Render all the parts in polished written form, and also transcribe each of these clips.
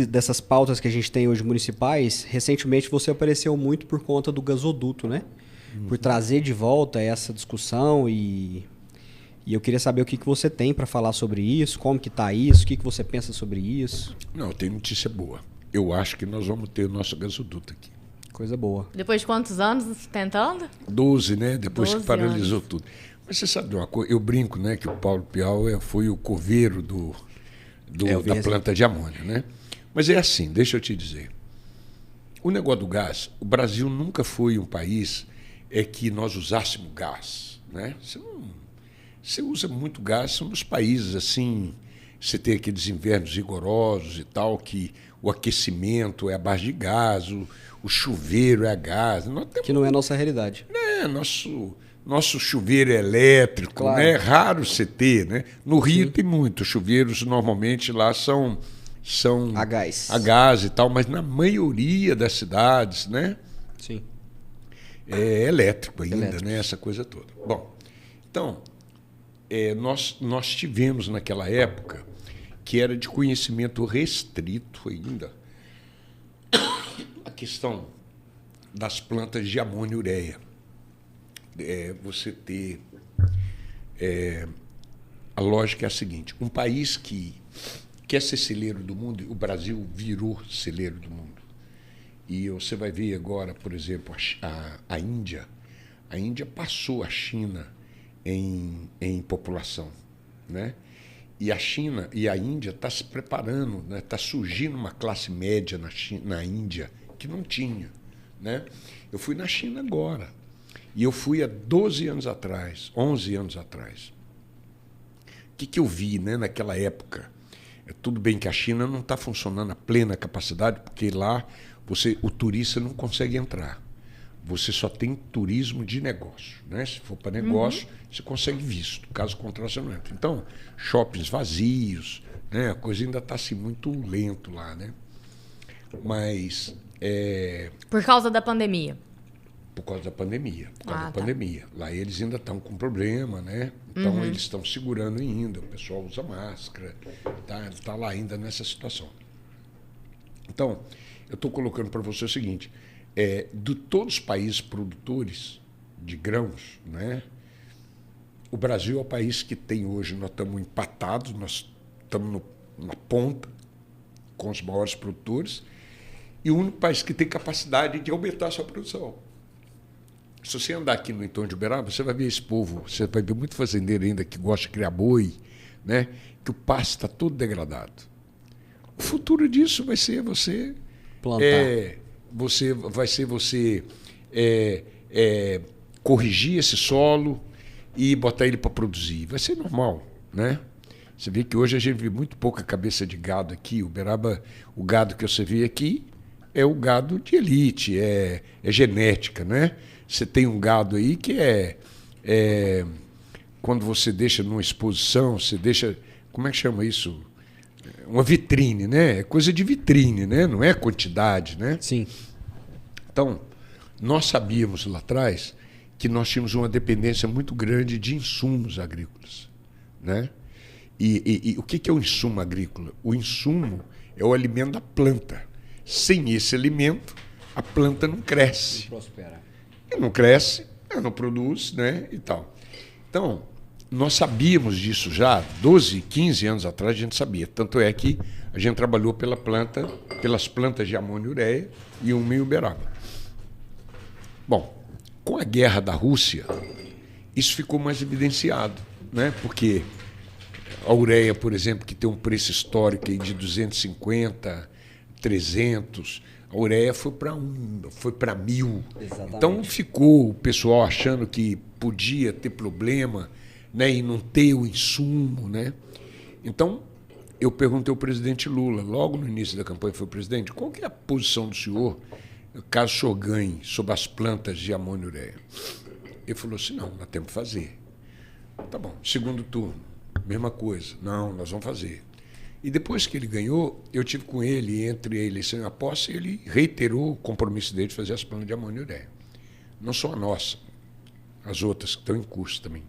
Dessas pautas que a gente tem hoje municipais, recentemente você apareceu muito por conta do gasoduto, né? Por trazer de volta essa discussão e eu queria saber o que você tem para falar sobre isso, como que está isso, o que você pensa sobre isso. Não, tem notícia boa. Eu acho que nós vamos ter o nosso gasoduto aqui. Coisa boa. Depois de quantos anos tentando? 12, né? Depois 12 que paralisou anos. tudo. Mas você sabe de uma coisa? Eu brinco, né, que o Paulo Piau foi o coveiro da planta de amônia, né? Mas é assim, deixa eu te dizer. O negócio do gás, o Brasil nunca foi um país que nós usássemos gás, né? Você usa muito gás, são nos países assim, você tem aqueles invernos rigorosos e tal, que o aquecimento é à base de gás, o chuveiro é a gás. Que não é a nossa realidade. Nosso chuveiro é elétrico, Claro. né? É raro você ter, né? No Rio tem muito, chuveiros normalmente lá são A gás. a gás e tal, mas na maioria das cidades, né? Sim. É elétrico ainda, Elétrico. né? Essa coisa toda. Bom, então, nós tivemos naquela época, que era de conhecimento restrito ainda, a questão das plantas de amônia e ureia. Você ter... a lógica é a seguinte, um país que quer ser celeiro do mundo, o Brasil virou celeiro do mundo. E você vai ver agora, por exemplo, a Índia. A Índia passou a China em população, né? E a China e a Índia está se preparando, né? Está surgindo uma classe média na Índia que não tinha, né? Eu fui na China agora. E eu fui há 12 anos atrás, 11 anos atrás. O que eu vi, né, naquela época? Tudo bem que a China não está funcionando a plena capacidade, porque lá o turista não consegue entrar. Você só tem turismo de negócio, né? Se for para negócio, você consegue visto. Caso contrário, você não entra. Então, shoppings vazios, né? A coisa ainda está assim, muito lento lá, né? Mas... Por causa da pandemia. Por causa da pandemia. Tá. Lá eles ainda estão com problema, né? Então eles estão segurando ainda, o pessoal usa máscara, tá lá ainda nessa situação. Então, eu estou colocando para você o seguinte, de todos os países produtores de grãos, né? O Brasil é o país que tem hoje, nós estamos empatados, nós estamos na ponta com os maiores produtores, e o único país que tem capacidade de aumentar a sua produção. Se você andar aqui no entorno de Uberaba, você vai ver esse povo, você vai ver muito fazendeiro ainda que gosta de criar boi, né? Que o pasto está todo degradado. O futuro disso vai ser você Plantar. Você corrigir esse solo e botar ele para produzir. Vai ser normal, né? Você vê que hoje a gente vê muito pouca cabeça de gado aqui. Uberaba, o gado que você vê aqui é o gado de elite, é genética, né? Você tem um gado aí que quando você deixa numa exposição, você deixa, como é que chama isso? Uma vitrine, né? É coisa de vitrine, né? Não é quantidade, né? Sim. Então, nós sabíamos lá atrás que nós tínhamos uma dependência muito grande de insumos agrícolas, né? E o que é o insumo agrícola? O insumo é o alimento da planta. Sem esse alimento, a planta não cresce. Não prospera. Não cresce, não produz, né? E tal. Então, nós sabíamos disso já, 12, 15 anos atrás a gente sabia. Tanto é que a gente trabalhou pelas plantas de amônia e ureia e uma em Uberaba. Bom, com a guerra da Rússia, isso ficou mais evidenciado, né? Porque a ureia, por exemplo, que tem um preço histórico aí de 250, 300, a ureia foi para 1.000. Exatamente. Então ficou o pessoal achando que podia ter problema, né, e não ter o insumo, né? Então, eu perguntei ao presidente Lula, logo no início da campanha, foi presidente, qual que é a posição do senhor, caso o senhor ganhe, sobre as plantas de amônia e ureia? Ele falou assim, não, nós temos que fazer. Tá bom, segundo turno, mesma coisa. Não, nós vamos fazer. E depois que ele ganhou, eu tive com ele, entre a eleição e a posse, ele reiterou o compromisso dele de fazer as plantas de amônia e ureia. Não só a nossa, as outras que estão em curso também.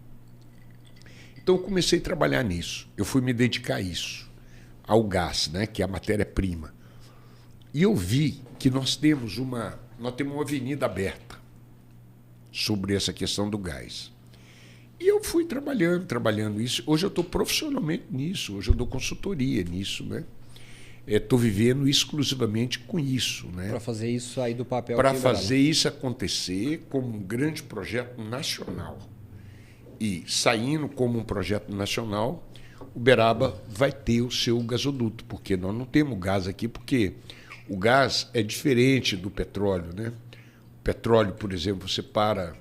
Então eu comecei a trabalhar nisso. Eu fui me dedicar a isso, ao gás, né, que é a matéria-prima. E eu vi que nós temos uma avenida aberta sobre essa questão do gás. E eu fui trabalhando isso. Hoje eu estou profissionalmente nisso, hoje eu dou consultoria nisso, né? Estou vivendo exclusivamente com isso, né? Para fazer isso aí do papel. Para fazer isso acontecer como um grande projeto nacional. E saindo como um projeto nacional, Uberaba vai ter o seu gasoduto, porque nós não temos gás aqui, porque o gás é diferente do petróleo, né? O petróleo, por exemplo, você para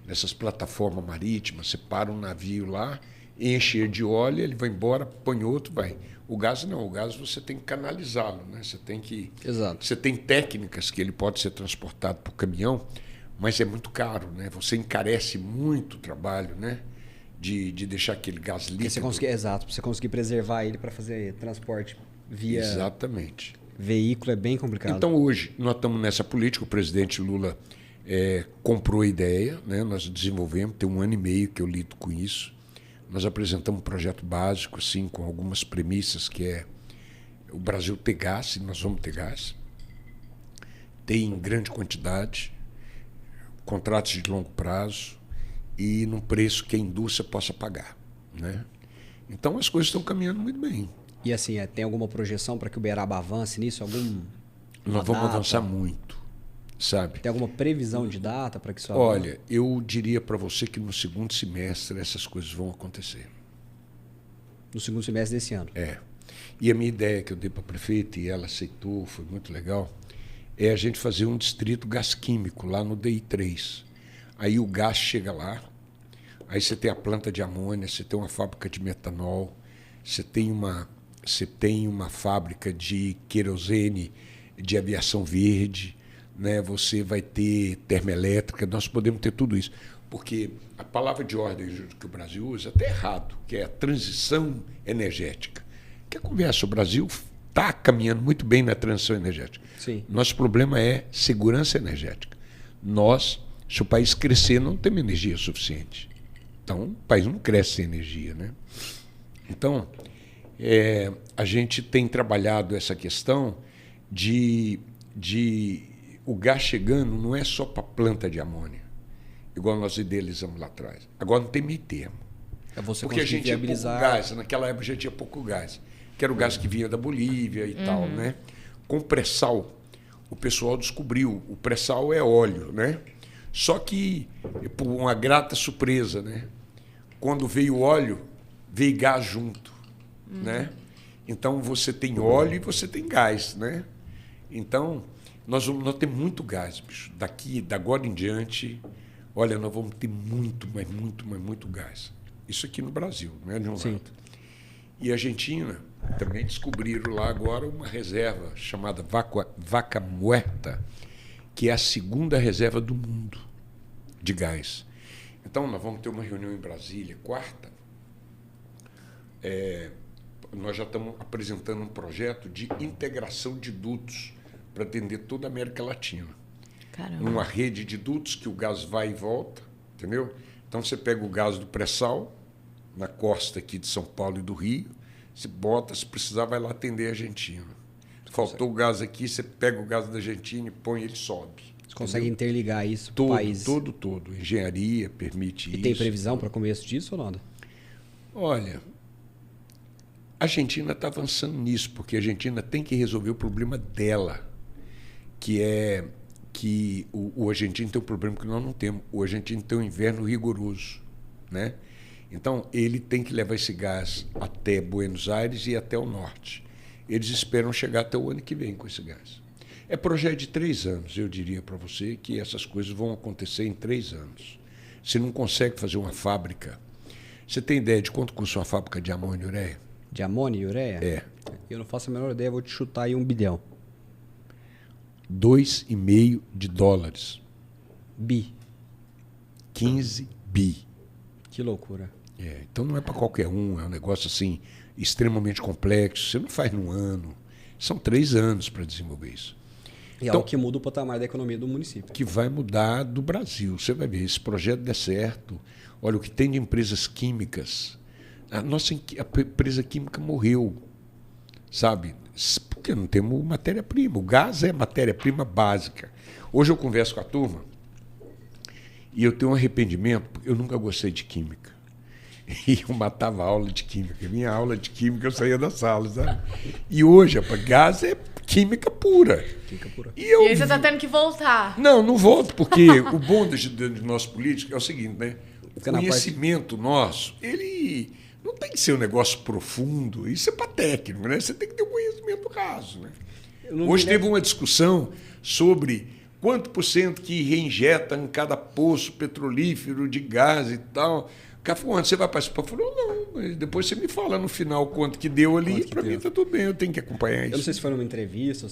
nessas plataformas marítimas, você para um navio lá, enche ele de óleo, ele vai embora, põe outro, vai. O gás não, o gás você tem que canalizá-lo, né? Você tem que. Exato. Você tem técnicas que ele pode ser transportado por caminhão, mas é muito caro, né? Você encarece muito o trabalho, né? De deixar aquele gás líquido. Exato, para você conseguir preservar ele para fazer transporte via. Exatamente. Veículo é bem complicado. Então hoje nós estamos nessa política, o presidente Lula comprou a ideia, né? Nós desenvolvemos, tem 1 ano e meio que eu lido com isso. Nós apresentamos um projeto básico, assim, com algumas premissas, que é o Brasil ter gás, e nós vamos ter gás. Tem em grande quantidade, contratos de longo prazo e num preço que a indústria possa pagar, né? Então as coisas estão caminhando muito bem. E assim, tem alguma projeção para que o Uberaba avance nisso? Nós vamos avançar muito, sabe? Tem alguma previsão de data para que isso avance? Olha, eu diria para você que no segundo semestre essas coisas vão acontecer. No segundo semestre desse ano? É. E a minha ideia que eu dei para a prefeita, e ela aceitou, foi muito legal, é a gente fazer um distrito gás químico lá no DI3. Aí o gás chega lá, aí você tem a planta de amônia, você tem uma fábrica de metanol, você tem uma fábrica de querosene de aviação verde, né? Você vai ter termoelétrica, nós podemos ter tudo isso. Porque a palavra de ordem que o Brasil usa até errado, que é a transição energética. Que a conversa, o Brasil está caminhando muito bem na transição energética. Sim. Nosso problema é segurança energética. Nós, se o país crescer, não temos energia suficiente. Então, o país não cresce sem energia, né? Então, a gente tem trabalhado essa questão de o gás chegando não é só para a planta de amônia, igual nós idealizamos lá atrás. Agora não tem meio termo. Porque a gente tinha pouco gás, naquela época a gente tinha pouco gás, que era o gás que vinha da Bolívia e tal, né? Com o pré-sal, o pessoal descobriu, o pré-sal é óleo, né? Só que, por uma grata surpresa, né? Quando veio o óleo, veio gás junto, né? Então você tem óleo e você tem gás, né? Então nós temos muito gás, bicho. Da agora em diante, olha, nós vamos ter muito gás. Isso aqui no Brasil, não é de um lado. E a Argentina também descobriram lá agora uma reserva chamada Vaca Muerta, que é a segunda reserva do mundo de gás. Então, nós vamos ter uma reunião em Brasília, quarta. Nós já estamos apresentando um projeto de integração de dutos para atender toda a América Latina. Caramba. Uma rede de dutos que o gás vai e volta, entendeu? Então, você pega o gás do pré-sal, na costa aqui de São Paulo e do Rio, você bota, se precisar, vai lá atender a Argentina. Faltou o gás aqui, você pega o gás da Argentina e põe, ele sobe. Você consegue interligar isso para o país? Todo. Engenharia permite isso. E tem previsão para começo disso ou nada? Olha, a Argentina está avançando nisso, porque a Argentina tem que resolver o problema dela, que é que o argentino tem um problema que nós não temos. O argentino tem um inverno rigoroso, né? Então, ele tem que levar esse gás até Buenos Aires e até o norte. Eles esperam chegar até o ano que vem com esse gás. É projeto de 3 anos, eu diria para você que essas coisas vão acontecer em 3 anos. Você não consegue fazer uma fábrica. Você tem ideia de quanto custa uma fábrica de amônia e ureia? De amônia e ureia? É. Eu não faço a menor ideia, vou te chutar aí 1 bilhão. 2,5 de dólares. Bi. 15 bi. Que loucura. Então não é para qualquer um, é um negócio assim extremamente complexo. Você não faz num ano. São 3 anos para desenvolver isso. E é algo que muda o patamar da economia do município. Que vai mudar do Brasil. Você vai ver, esse projeto der certo. Olha, o que tem de empresas químicas. A empresa química morreu, sabe? Porque não temos matéria-prima. O gás é matéria-prima básica. Hoje eu converso com a turma e eu tenho um arrependimento, porque eu nunca gostei de química. E eu matava a aula de química. Minha aula de química eu saía da sala, sabe? E hoje, rapaz, gás é química pura. Química pura. E aí você está tendo que voltar. Não volto, porque o bom do nosso político é o seguinte, né? O Fica na conhecimento nosso, ele não tem que ser um negócio profundo, isso é para técnico, né? Você tem que ter um conhecimento raso, né? Hoje teve uma discussão sobre quanto por cento que reinjeta em cada poço petrolífero de gás e tal. O cara falou, você vai participar? Falou, não, mas depois você me fala no final quanto que deu ali, para mim está tudo bem, eu tenho que acompanhar isso. Eu não sei se foi numa entrevista,